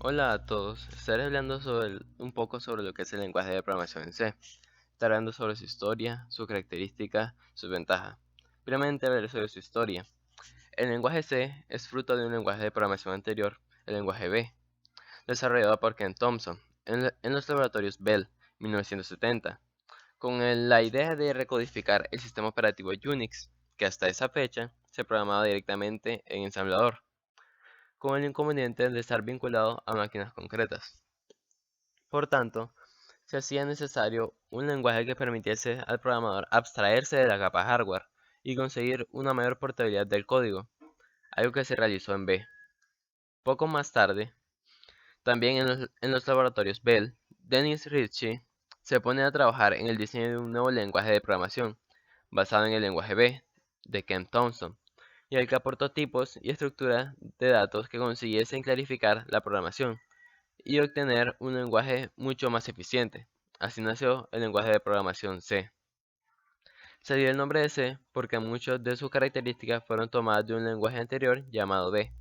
Hola a todos, estaré hablando un poco sobre lo que es el lenguaje de programación en C. Estaré hablando sobre su historia, sus características, sus ventajas. Primeramente hablaré sobre su historia. El lenguaje C es fruto de un lenguaje de programación anterior, el lenguaje B, desarrollado por Ken Thompson en los laboratorios Bell, 1970, con la idea de recodificar el sistema operativo Unix, que hasta esa fecha se programaba directamente en ensamblador, con el inconveniente de estar vinculado a máquinas concretas. Por tanto, se hacía necesario un lenguaje que permitiese al programador abstraerse de la capa hardware y conseguir una mayor portabilidad del código, algo que se realizó en B. Poco más tarde, también en los laboratorios Bell, Dennis Ritchie se pone a trabajar en el diseño de un nuevo lenguaje de programación, basado en el lenguaje B de Ken Thompson, y el que aportó tipos y estructuras de datos que consiguiesen clarificar la programación y obtener un lenguaje mucho más eficiente. Así nació el lenguaje de programación C. Se dio el nombre de C porque muchas de sus características fueron tomadas de un lenguaje anterior llamado B.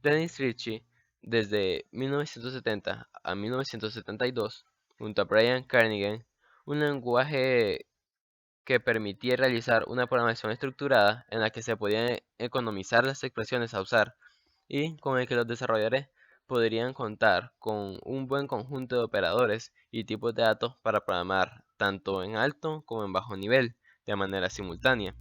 Dennis Ritchie, desde 1970 a 1972, junto a Brian Kernighan, un lenguaje que permitía realizar una programación estructurada en la que se podían economizar las expresiones a usar y con el que los desarrolladores podrían contar con un buen conjunto de operadores y tipos de datos para programar tanto en alto como en bajo nivel de manera simultánea.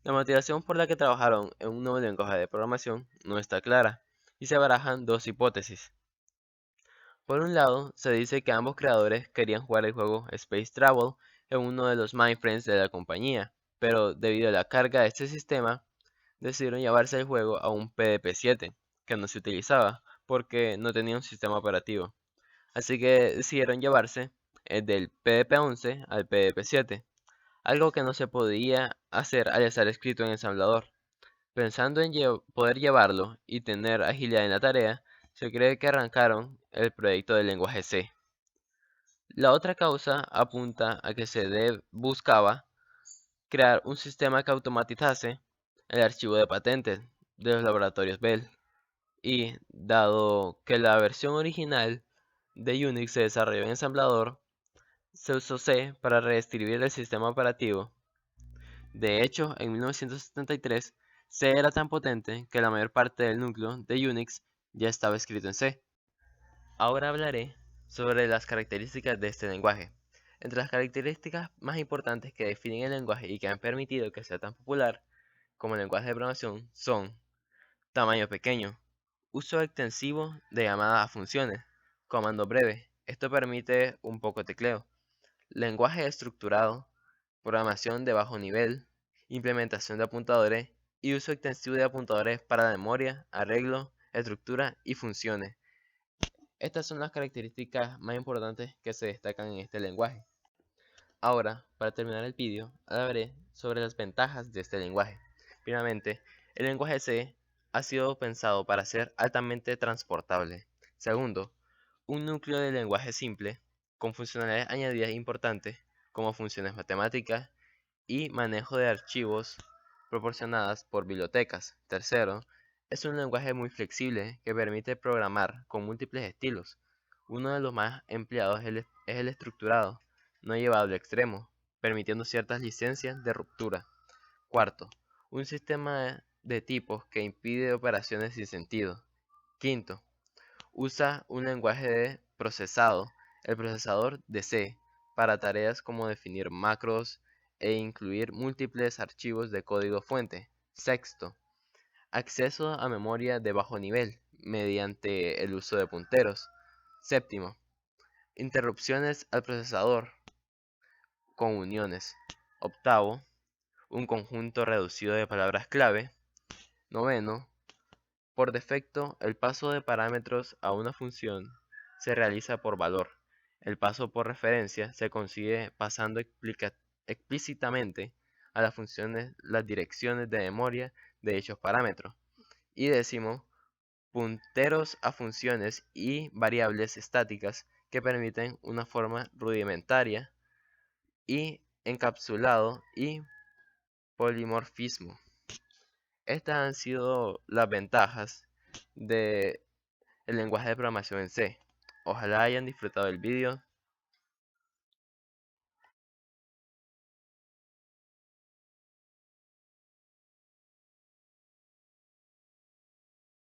La motivación por la que trabajaron en un nuevo lenguaje de programación no está clara y se barajan dos hipótesis. Por un lado, se dice que ambos creadores querían jugar el juego Space Travel en uno de los mainframes de la compañía, pero debido a la carga de este sistema, decidieron llevarse el juego a un PDP-7, que no se utilizaba porque no tenía un sistema operativo. Así que decidieron llevarse del PDP-11 al PDP-7, algo que no se podía hacer al estar escrito en ensamblador. Pensando en poder llevarlo y tener agilidad en la tarea, se cree que arrancaron el proyecto del lenguaje C. La otra causa apunta a que buscaba crear un sistema que automatizase el archivo de patentes de los laboratorios Bell. Y, dado que la versión original de Unix se desarrolló en ensamblador, se usó C para reescribir el sistema operativo. De hecho, en 1973, C era tan potente que la mayor parte del núcleo de Unix ya estaba escrito en C. Ahora hablaré sobre las características de este lenguaje. Entre las características más importantes que definen el lenguaje y que han permitido que sea tan popular como lenguaje de programación son: tamaño pequeño, uso extensivo de llamadas a funciones, comando breve, esto permite un poco tecleo, lenguaje estructurado, programación de bajo nivel, implementación de apuntadores y uso extensivo de apuntadores para la memoria, arreglo, estructura y funciones. Estas son las características más importantes que se destacan en este lenguaje. Ahora, para terminar el vídeo, hablaré sobre las ventajas de este lenguaje. Primeramente, el lenguaje C ha sido pensado para ser altamente transportable. Segundo, un núcleo de lenguaje simple, con funcionalidades añadidas importantes, como funciones matemáticas y manejo de archivos proporcionadas por bibliotecas. Tercero, es un lenguaje muy flexible que permite programar con múltiples estilos. Uno de los más empleados es el estructurado, no llevado al extremo, permitiendo ciertas licencias de ruptura. Cuarto, un sistema de tipos que impide operaciones sin sentido. Quinto, usa un lenguaje de procesado, el procesador de C, para tareas como definir macros e incluir múltiples archivos de código fuente. Sexto, acceso a memoria de bajo nivel mediante el uso de punteros. Séptimo, interrupciones al procesador con uniones. Octavo, un conjunto reducido de palabras clave. Noveno, por defecto, el paso de parámetros a una función se realiza por valor. El paso por referencia se consigue pasando explícitamente a las funciones las direcciones de memoria de dichos parámetros. Y décimo, punteros a funciones y variables estáticas que permiten una forma rudimentaria y encapsulado y polimorfismo. Estas han sido las ventajas de el lenguaje de programación en C. Ojalá hayan disfrutado del vídeo.